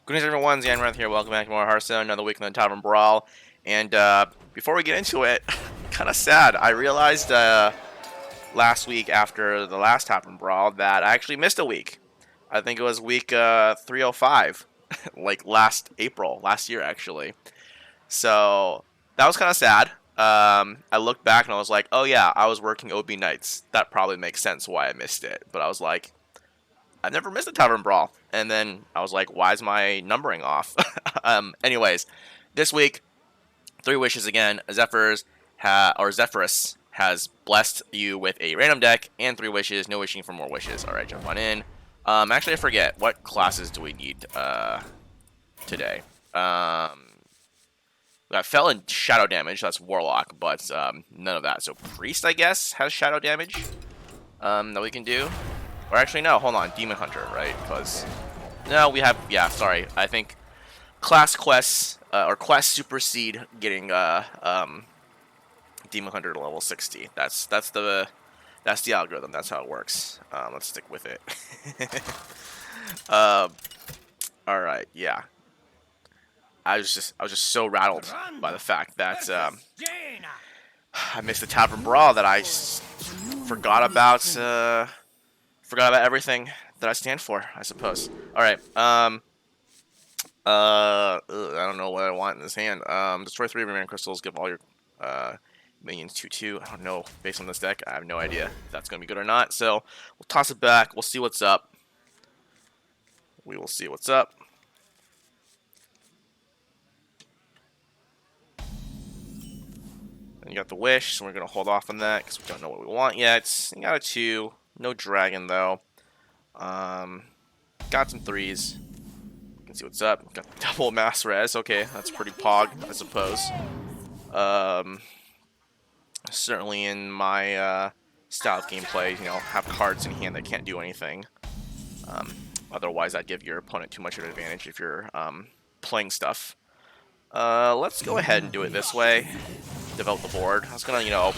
Greetings everyone, Zannrath here, welcome back to more Hearthstone, another week in the Tavern Brawl, and before we get into it, kind of sad, I realized last week after the last Tavern Brawl that I actually missed a week. I think it was week 305, like last April, last year actually. So, that was kind of sad. I looked back and I was like, oh yeah, I was working OB nights. That probably makes sense why I missed it, but I was like, I've never missed a Tavern Brawl. And then I was like, why is my numbering off? Anyways, this week, Three Wishes again. Zephyrus has blessed you with a random deck and Three Wishes. No wishing for more wishes. All right, jump on in. Actually, I forget. What classes do we need today? We got Fel and Shadow Damage. That's Warlock, but none of that. So Priest, I guess, has Shadow Damage that we can do. Or actually, no, hold on. Demon Hunter, right? Because, no, we have, yeah, sorry. I think class quests, or quests supersede getting Demon Hunter to level 60. That's the algorithm. That's how it works. Let's stick with it. Alright, yeah. I was just so rattled by the fact that I missed the Tavern Brawl that I forgot about everything that I stand for, I suppose. Alright, I don't know what I want in this hand. Destroy 3 remaining crystals, give all your minions 2/2. I don't know, based on this deck, I have no idea if that's going to be good or not. So, we'll toss it back, we'll see what's up. We will see what's up. And you got the Wish, so we're going to hold off on that, because we don't know what we want yet. You got a 2, no Dragon, though. Got some 3s. You can see what's up. Got double mass res. Okay, that's pretty pog, I suppose. Certainly in my style of gameplay, you know, have cards in hand that can't do anything. Otherwise, I'd give your opponent too much of an advantage if you're playing stuff. Let's go ahead and do it this way. Develop the board. I was gonna, you know,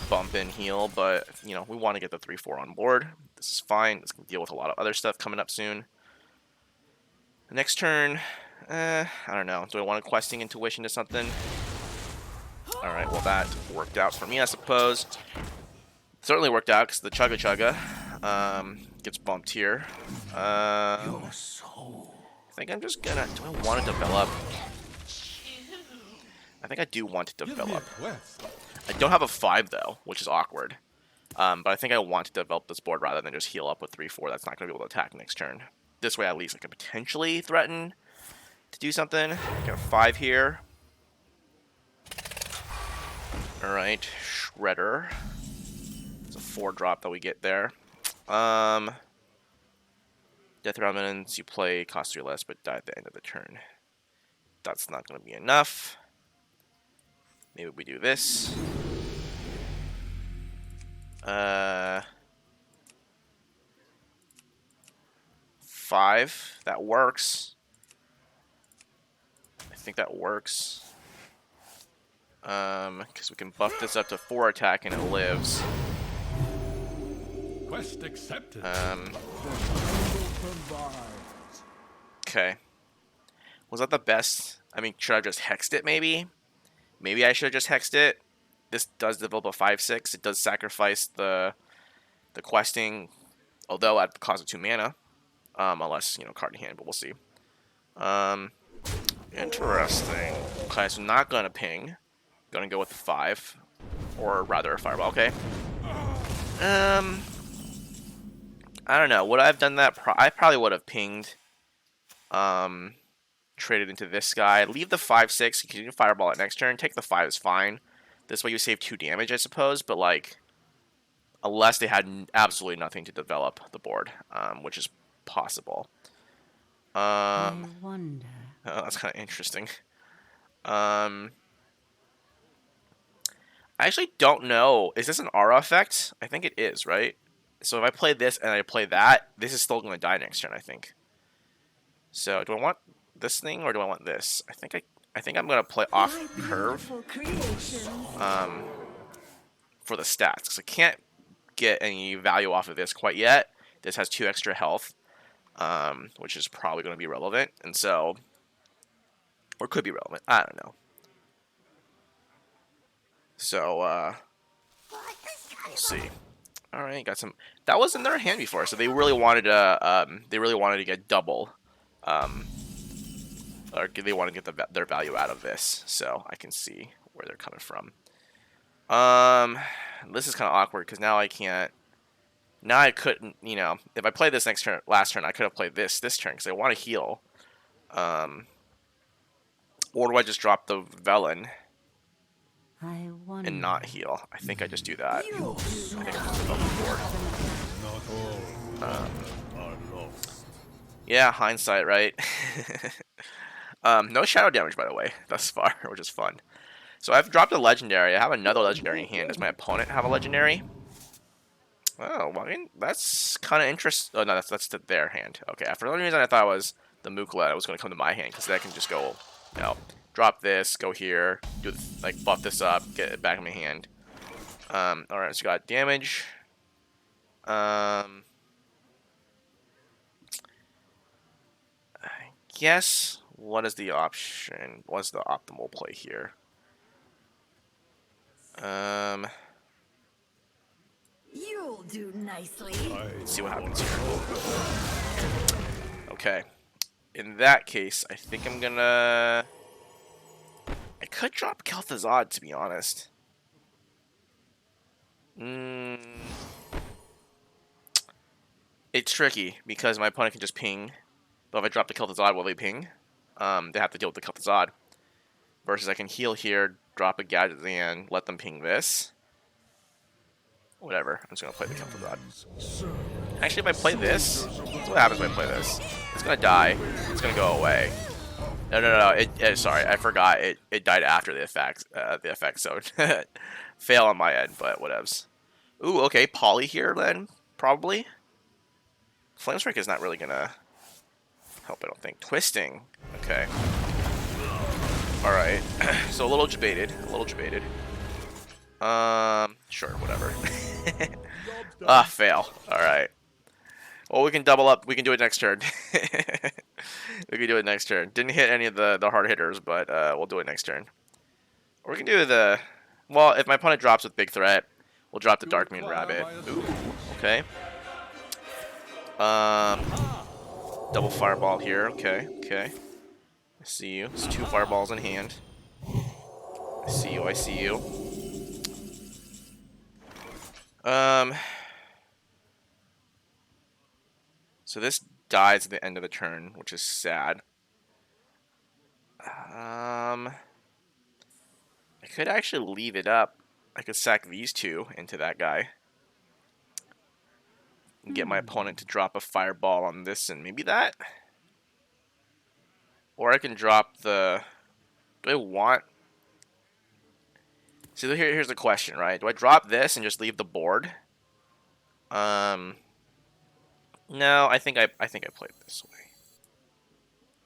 bump and heal, but, you know, we want to get the 3/4 on board. This is fine. It's going to deal with a lot of other stuff coming up soon. Next turn, I don't know. Do I want to questing intuition to something? Alright, well that worked out for me, I suppose. Certainly worked out, because the Chugga Chugga gets bumped here. I think I'm just gonna... Do I want to develop? I think I do want to develop. I don't have a 5, though, which is awkward. But I think I want to develop this board rather than just heal up with 3/4. That's not going to be able to attack next turn. This way, at least, I can potentially threaten to do something. Got a 5 here. Alright, Shredder. It's a 4-drop that we get there. Death Remnants, you play, cost 3 less, but die at the end of the turn. That's not going to be enough. Maybe we do this. 5. That works. I think that works. Because we can buff this up to 4 attack and it lives. Quest accepted. Okay. Was that the best? I mean, should I have just hexed it, maybe? Maybe I should have just hexed it. This does develop a 5/6. It does sacrifice the questing, although at the cost of 2 mana. Unless, you know, card in hand, but we'll see. Interesting. Okay, so not gonna ping. Gonna go with the 5. Or rather, a Fireball, okay. I don't know. Would I have done that? I probably would have pinged. Traded into this guy. Leave the 5/6. You can do Fireball at next turn. Take the 5 is fine. This way you save 2 damage, I suppose. But, like, unless they had absolutely nothing to develop the board, which is possible. I wonder. Oh, that's kind of interesting. I actually don't know. Is this an aura effect? I think it is, right? So if I play this and I play that, this is still going to die next turn, I think. So do I want this thing or do I want this? I think I'm going to play off curve for the stats, because I can't get any value off of this quite yet. This has 2 extra health. which is probably going to be relevant, and so, or could be relevant. I don't know. So we'll see. All right, got some. That was in their hand before, so they really wanted to get double, or they want to get their value out of this. So I can see where they're coming from. This is kind of awkward because now I can't. Now I couldn't, if I play this last turn, I could have played this turn because I want to heal. Or do I just drop the Velen and not heal? I think I just do that. I think I just develop the board. Yeah, hindsight, right? No shadow damage, by the way, thus far, which is fun. So I've dropped a legendary. I have another legendary in hand. Does my opponent have a legendary? Oh, well, I mean, that's kind of interesting. Oh, no, that's their hand. Okay, for some reason I thought it was the Mukla was going to come to my hand, because then I can just go, drop this, go here, do like buff this up, get it back in my hand. Alright, so we got damage. I guess, what is the option? What's the optimal play here? You'll do nicely. Let's see what happens here. Okay. In that case, I think I'm gonna... I could drop Kel'Thuzad, to be honest. It's tricky, because my opponent can just ping. But if I drop the Kel'Thuzad, will they ping? They have to deal with the Kel'Thuzad. Versus I can heal here, drop a Gadget, and let them ping this. Whatever, I'm just gonna play the Kel'Thuzad. Actually, if I play this, that's what happens when I play this. It's gonna die. It's gonna go away. No. Sorry, I forgot. It died after the effect. So fail on my end, but whatevs. Ooh, okay, Poly here then, probably. Flamestrike is not really gonna help, I don't think. Twisting, okay. All right, so a little debated. Sure, whatever. Fail. All right. Well, we can double up. We can do it next turn. We can do it next turn. Didn't hit any of the hard hitters, but we'll do it next turn. Or we can do the... Well, if my opponent drops with Big Threat, we'll drop the Darkmoon Rabbit. Ooh, okay. Double Fireball here. Okay. I see you. It's 2 Fireballs in hand. I see you. So this dies at the end of the turn, which is sad. I could actually leave it up. I could sack these 2 into that guy. And get my opponent to drop a Fireball on this and maybe that. Or I can drop the... Do I want... So here's the question, right? Do I drop this and just leave the board? No, I think I played this way.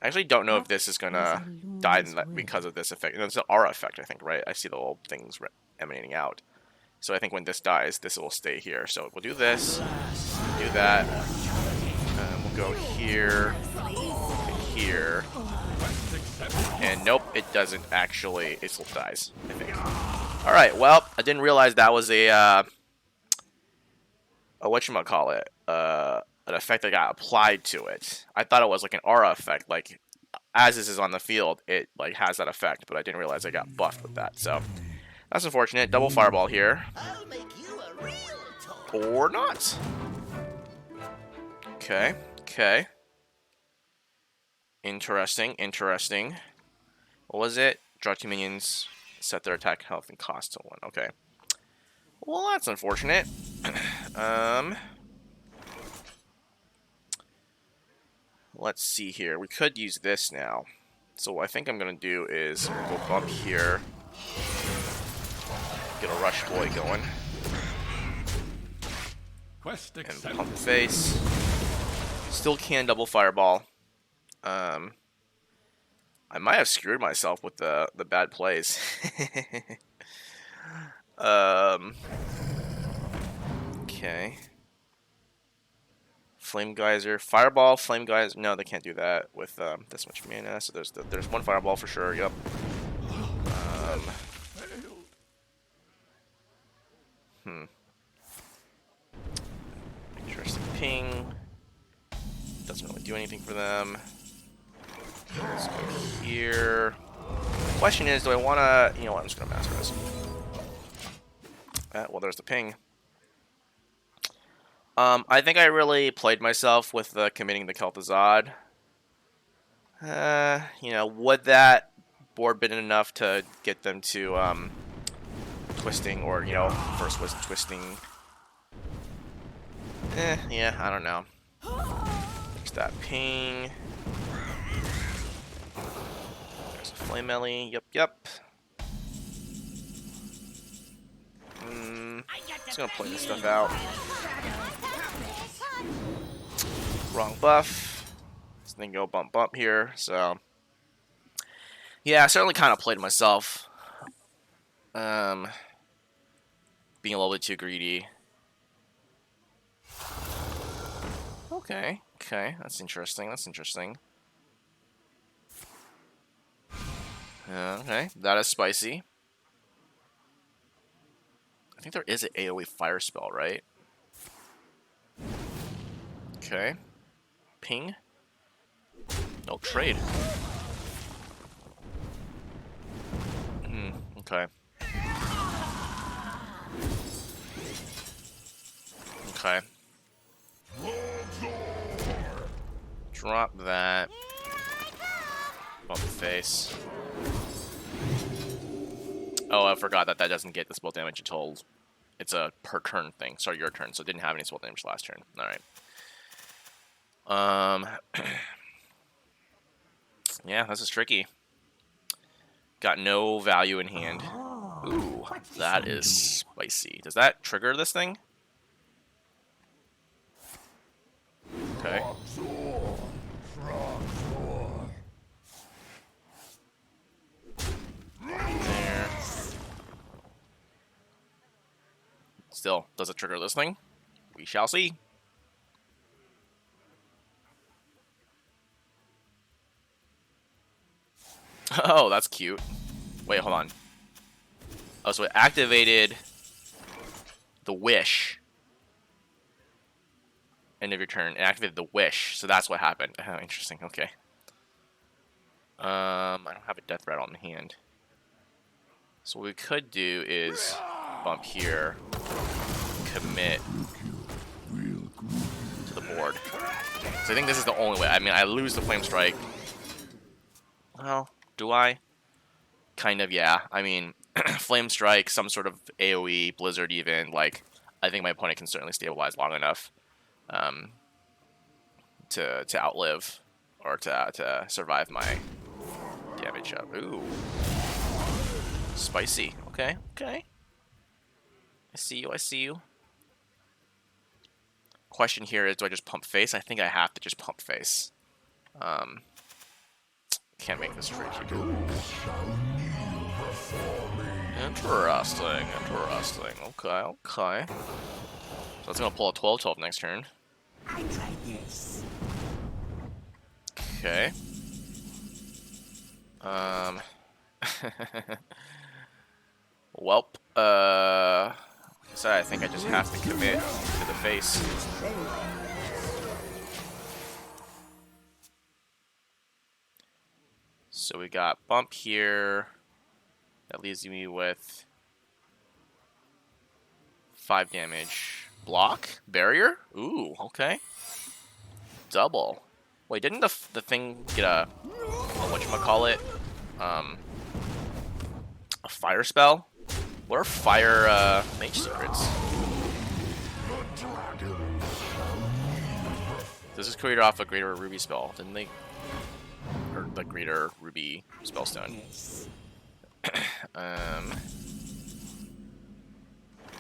I actually don't know if this is gonna die because of this effect. It's an aura effect, I think, right? I see the little things emanating out. So I think when this dies, this will stay here. So we'll do this, do that. We'll go here, here. And nope, it doesn't actually. It still dies, I think. All right. Well, I didn't realize that was a whatchamacallit, an effect that got applied to it. I thought it was like an aura effect, like as this is on the field, it like has that effect, but I didn't realize I got buffed with that. So that's unfortunate. Double Fireball here. I'll make you a real toy. Or not. Okay. Interesting. What was it? Draw 2 minions, set their attack health and cost to 1. Okay. Well, that's unfortunate. Let's see here. We could use this now. So what I think I'm going to do is go bump here. Get a Rush Boy going. And pump the face. Still can double Fireball. I might have screwed myself with the bad plays. Okay. Flame Geyser, Fireball, Flame Geyser. No, they can't do that with this much mana. So there's one Fireball for sure. Yep. Interesting ping. Doesn't really do anything for them. Let's go here. Question is, do I want to... You know what, I'm just going to Mass Res. Well, there's the ping. I think I really played myself with committing the Kel'Thuzad. You know, would that board been enough to get them to twisting, or, you know, first was twisting? Yeah, I don't know. There's that ping. There's a Flame Ellie. Yep. Just gonna play this stuff out. Wrong buff. So then go bump here. So yeah, I certainly kind of played myself. Being a little bit too greedy. Okay, that's interesting. Okay, that is spicy. I think there is an AoE fire spell, right? Okay. Ping. No trade. Okay. Okay. Drop that. Bump face. Oh, I forgot that doesn't get the spell damage until it's a per turn thing. Sorry, your turn, so it didn't have any spell damage last turn. Alright. Yeah, this is tricky. Got no value in hand. Ooh, that is spicy. Does that trigger this thing? Okay. There. Still, does it trigger this thing? We shall see. Oh, that's cute. Wait, hold on. Oh, so it activated the wish. End of your turn. It activated the wish, so that's what happened. Oh, interesting. Okay. I don't have a death rattle in hand. So what we could do is bump here, commit to the board. So I think this is the only way. I mean, I lose the Flame Strike. Well, do I? Kind of, yeah. I mean, Flame Strike, some sort of AoE, Blizzard even, like, I think my opponent can certainly stabilize long enough to outlive, or to survive my damage up. Ooh. Spicy. Okay. I see you. Question here is, do I just pump face? I think I have to just pump face. Can't make this tricky. Ooh. Interesting. Okay. So it's gonna pull a 12/12 next turn. I tried this. Okay. Welp. So I think I just have to commit to the face. So we got bump here. That leaves me with 5 damage. Block? Barrier? Ooh, okay. Double. Wait, didn't the thing get a whatchamacallit? A fire spell? What are fire mage secrets? This is created off a Greater Ruby spell, didn't they? Or the Greater Ruby spellstone.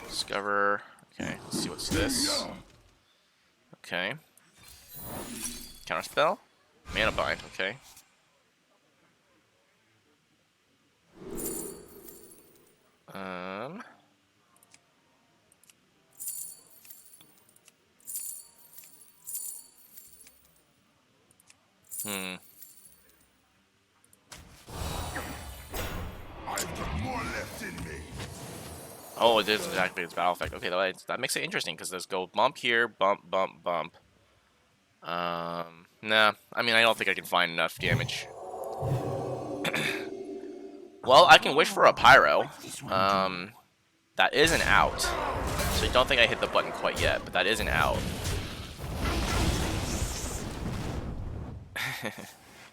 Discover. Okay, let's see what's this. Okay. Counterspell? Mana bind, okay. Hmm. I've got more left in me. Oh, it is exactly its battle effect. Okay, that makes it interesting because there's go bump here, bump, bump, bump. Nah. I mean, I don't think I can find enough damage. Well, I can wish for a pyro. What's this one do? That is an out. So I don't think I hit the button quite yet, but that is an out.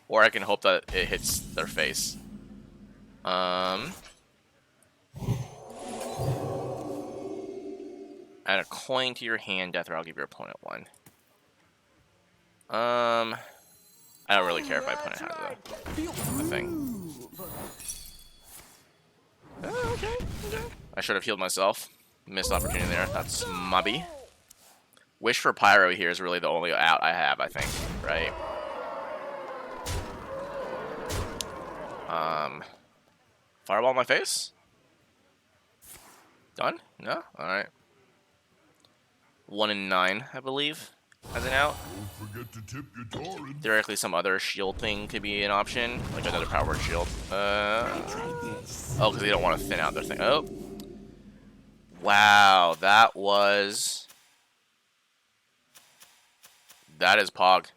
Or I can hope that it hits their face. Add a coin to your hand, death, or I'll give your opponent one. I don't really care if my opponent has a thing. Okay. I should have healed myself. Missed opportunity there. That's mubby. Wish for pyro here is really the only out I have, I think. Right? Fireball in my face? Done? No? Alright. 1 in 9, I believe, as an out. Don't forget to tip your torrent. Theoretically, some other shield thing could be an option, like another power word shield. Try this. Oh, because they don't want to thin out their thing. Oh. Wow, that was... That is Pog.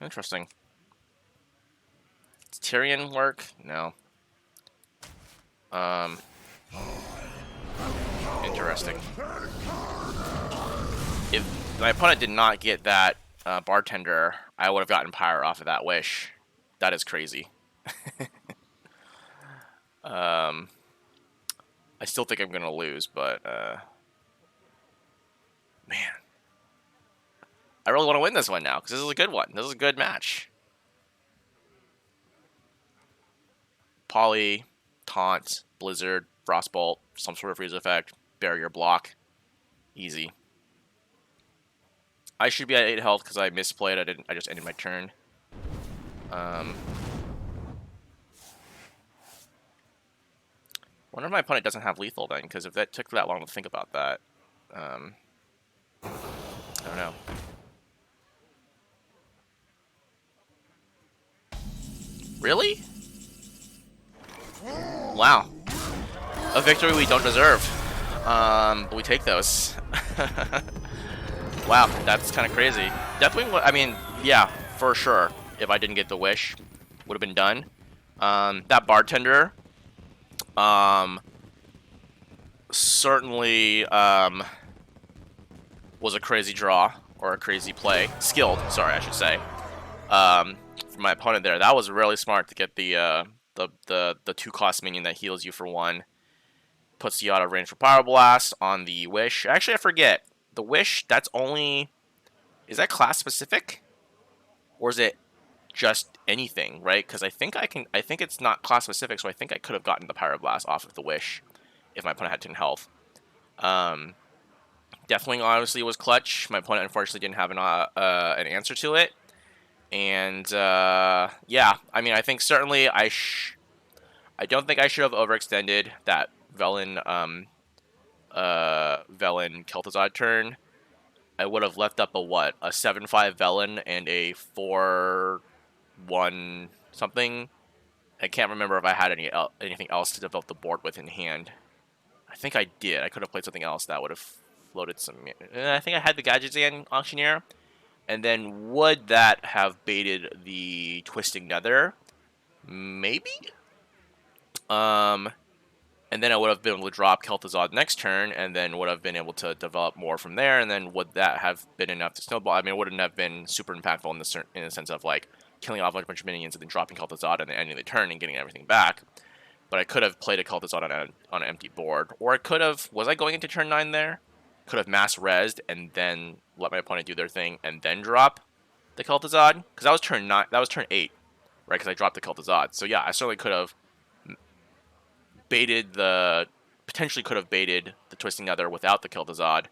Interesting. Does Tyrion work? No. Interesting. If my opponent did not get that bartender, I would have gotten Pyre off of that wish. That is crazy. I still think I'm going to lose, but... Man. I really want to win this one now, because this is a good one. This is a good match. Poly, Taunt, Blizzard, Frostbolt, some sort of freeze effect, Barrier Block. Easy. I should be at 8 health because I misplayed. I just ended my turn. Wonder if my opponent doesn't have lethal then, because if that took that long to think about that, I don't know. Really? Wow. A victory we don't deserve. But we take those. Wow, that's kind of crazy. Definitely, I mean, yeah, for sure. If I didn't get the wish, would have been done. That bartender, certainly, was a crazy draw, or a crazy play. Skilled, sorry, I should say. For my opponent there, that was really smart to get the 2-cost minion that heals you for 1. Puts you out of range for Power Blast on the Wish. Actually, I forget. The Wish, that's only... Is that class specific? Or is it just anything, right? Because I think it's not class specific, so I think I could have gotten the Pyroblast off of the Wish if my opponent had 10 health. Definitely, obviously, was clutch. My opponent, unfortunately, didn't have an answer to it. And, yeah, I mean, I think certainly I don't think I should have overextended that Velen Kel'Thuzad turn. I would have left up a 7/5 Velen and a 4/1 something. I can't remember if I had anything else to develop the board with in hand. I think I did. I could have played something else that would have floated some... I think I had the Gadgetzan Auctioneer. And then would that have baited the Twisting Nether? Maybe? And then I would have been able to drop Kel'Thuzad next turn, and then would have been able to develop more from there, and then would that have been enough to snowball? I mean, it wouldn't have been super impactful in the sense of, like, killing off a bunch of minions and then dropping Kel'Thuzad and then ending the turn and getting everything back. But I could have played a Kel'Thuzad on an empty board. Or I could have... Was I going into turn 9 there? Could have mass rezzed and then let my opponent do their thing and then drop the Kel'Thuzad. Because that was turn 9. That was turn 8, right? Because I dropped the Kel'Thuzad. So yeah, I certainly could have... potentially could have baited the Twisting Nether without the Kel'Thuzad,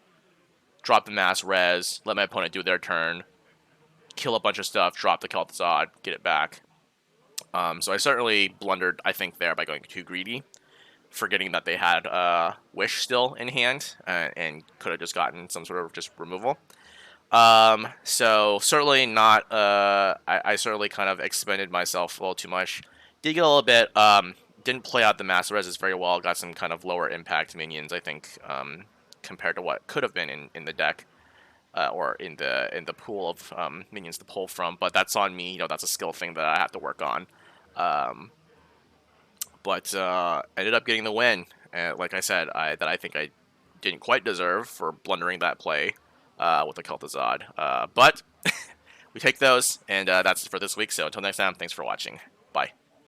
drop the mass res, let my opponent do their turn, kill a bunch of stuff, drop the Kel'Thuzad, get it back. So I certainly blundered, I think, there by going too greedy, forgetting that they had Wish still in hand, and could have just gotten some sort of just removal. So certainly not. I certainly kind of expended myself a little too much. Did get a little bit. Didn't play out the master res very well. Got some kind of lower impact minions, I think, compared to what could have been in the deck. Or in the pool of minions to pull from, but that's on me. That's a skill thing that I have to work on. Um, but ended up getting the win. Like I said, I think I didn't quite deserve for blundering that play with the Kel'Thuzad. But we take those, and that's it for this week. So until next time, thanks for watching. Bye.